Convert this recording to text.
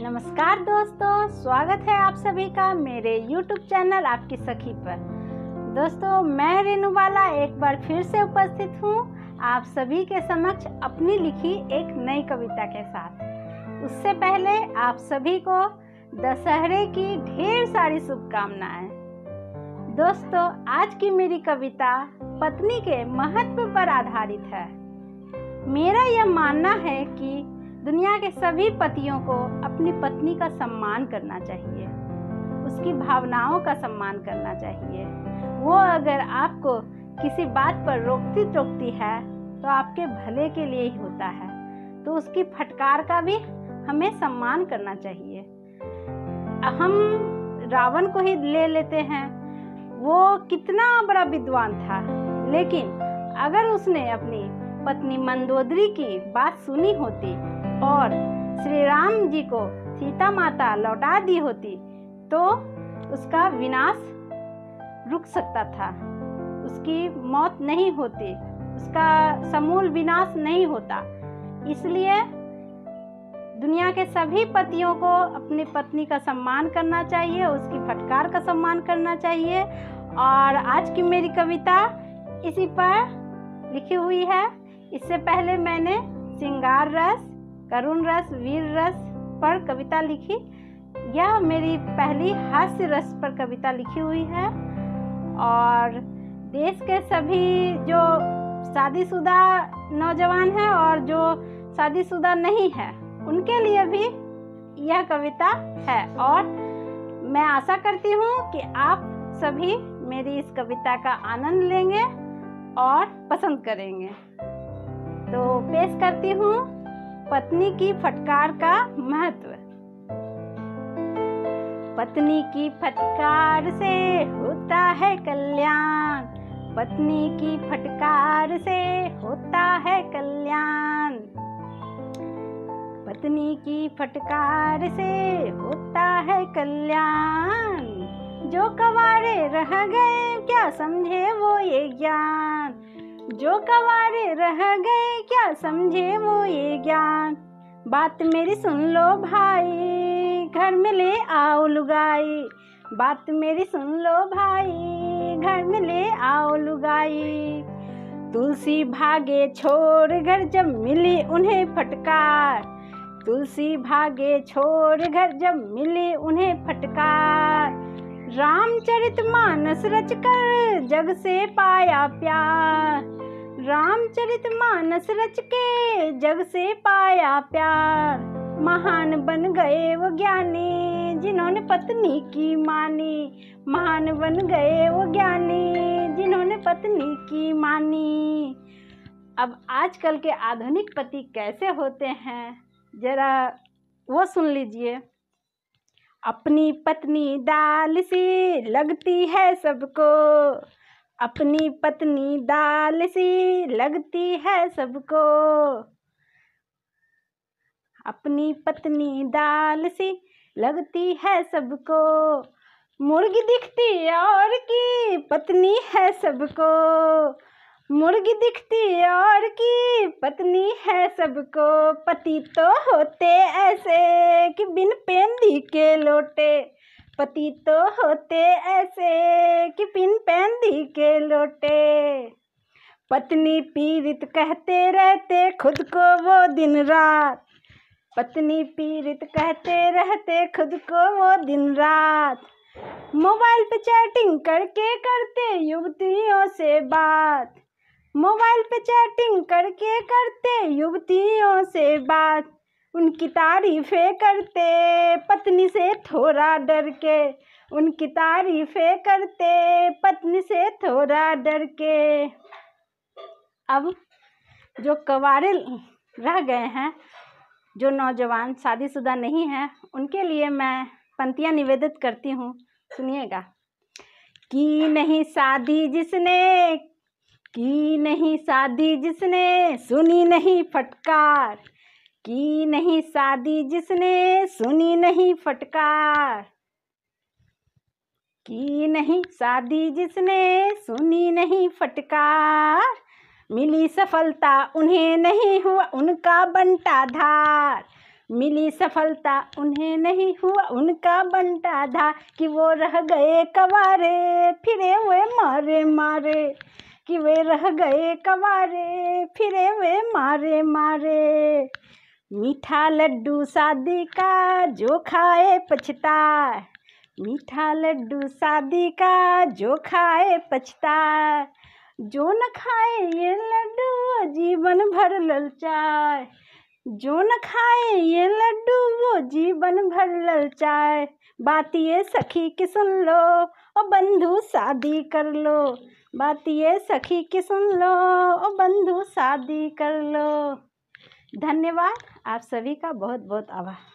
नमस्कार दोस्तों, स्वागत है आप सभी का मेरे YouTube चैनल आपकी सखी पर। दोस्तों, मैं रेनू बाला एक बार फिर से उपस्थित हूँ आप सभी के समक्ष अपनी लिखी एक नई कविता के साथ। उससे पहले आप सभी को दशहरे की ढेर सारी शुभकामनाएं। दोस्तों, आज की मेरी कविता पत्नी के महत्व पर आधारित है। मेरा यह मानना है कि दुनिया के सभी पतियों को अपनी पत्नी का सम्मान करना चाहिए, उसकी भावनाओं का सम्मान करना चाहिए। वो अगर आपको किसी बात पर रोकती टोकती है तो आपके भले के लिए ही होता है, तो उसकी फटकार का भी हमें सम्मान करना चाहिए। हम रावण को ही ले लेते हैं, वो कितना बड़ा विद्वान था, लेकिन अगर उसने अपनी पत्नी मंदोदरी की बात सुनी होती और श्री राम जी को सीता माता लौटा दी होती तो उसका विनाश रुक सकता था, उसकी मौत नहीं होती, उसका समूल विनाश नहीं होता। इसलिए दुनिया के सभी पतियों को अपनी पत्नी का सम्मान करना चाहिए, उसकी फटकार का सम्मान करना चाहिए। और आज की मेरी कविता इसी पर लिखी हुई है। इससे पहले मैंने श्रृंगार रस, करुण रस, वीर रस पर कविता लिखी। यह मेरी पहली हास्य रस पर कविता लिखी हुई है। और देश के सभी जो शादीशुदा नौजवान हैं और जो शादीशुदा नहीं है, उनके लिए भी यह कविता है। और मैं आशा करती हूँ कि आप सभी मेरी इस कविता का आनंद लेंगे और पसंद करेंगे। तो पेश करती हूँ पत्नी की फटकार का महत्व। पत्नी की फटकार से होता है कल्याण, पत्नी की फटकार से होता है कल्याण, पत्नी की फटकार से होता है कल्याण। जो कवारे रह गए क्या समझे वो ये ज्ञान, जो कवारे रह गए क्या समझे वो ये ज्ञान। बात मेरी सुन लो भाई, घर में ले आओ लुगाई, बात मेरी सुन लो भाई, घर में ले आओ लुगाई। तुलसी भागे छोड़ घर जब मिली उन्हें फटकार, तुलसी भागे छोड़ घर जब मिली उन्हें फटकार। रामचरितमानस रच कर जग से पाया प्यार, रामचरितमानस रच के जग से पाया प्यार। महान बन गए वो ज्ञानी जिन्होंने पत्नी की मानी, महान बन गए वो ज्ञानी जिन्होंने पत्नी की मानी। अब आजकल के आधुनिक पति कैसे होते हैं, जरा वो सुन लीजिए। अपनी पत्नी दाल सी लगती है सबको, अपनी पत्नी दाल सी लगती है सबको, अपनी पत्नी दाल सी लगती है सबको। मुर्गी दिखती और की पत्नी है सबको, मुर्गी दिखती और की पत्नी है सबको। पति तो होते ऐसे कि बिन पेंदी के लोटे, पति तो होते ऐसे कि बिन पेंदी के लोटे। पत्नी पीड़ित कहते रहते खुद को वो दिन रात, पत्नी पीड़ित कहते रहते खुद को वो दिन रात। मोबाइल पे चैटिंग करके करते युवतियों से बात, मोबाइल पे चैटिंग करके करते युवतियों से बात। उनकी तारीफें करते पत्नी से थोड़ा डर के, उनकी तारीफें करते पत्नी से थोड़ा डर के। अब जो कवारे रह गए हैं, जो नौजवान शादीशुदा नहीं हैं, उनके लिए मैं पंक्तियाँ निवेदित करती हूँ, सुनिएगा। की नहीं शादी जिसने, की नहीं शादी जिसने सुनी नहीं फटकार, की नहीं शादी जिसने सुनी नहीं फटकार, की नहीं शादी जिसने सुनी नहीं फटकार। मिली सफलता उन्हें नहीं हुआ उनका बंटा धार, मिली सफलता उन्हें नहीं हुआ उनका बंटा था कि वो रह गए कवारे फिरे हुए मारे मारे, कि वे रह गए कवारे फिरे हुए मारे मारे। मीठा लड्डू शादी का जो खाए पछताए, मीठा लड्डू शादी का जो खाए पछताए, जो न खाए ये लड्डू वो जीवन भर ललचाए, जो न खाए ये लड्डू वो जीवन भर ललचाए। बात ये सखी की सुन लो और बंधु शादी कर लो, बात ये सखी की सुन लो और बंधु शादी कर लो। धन्यवाद, आप सभी का बहुत बहुत आभार।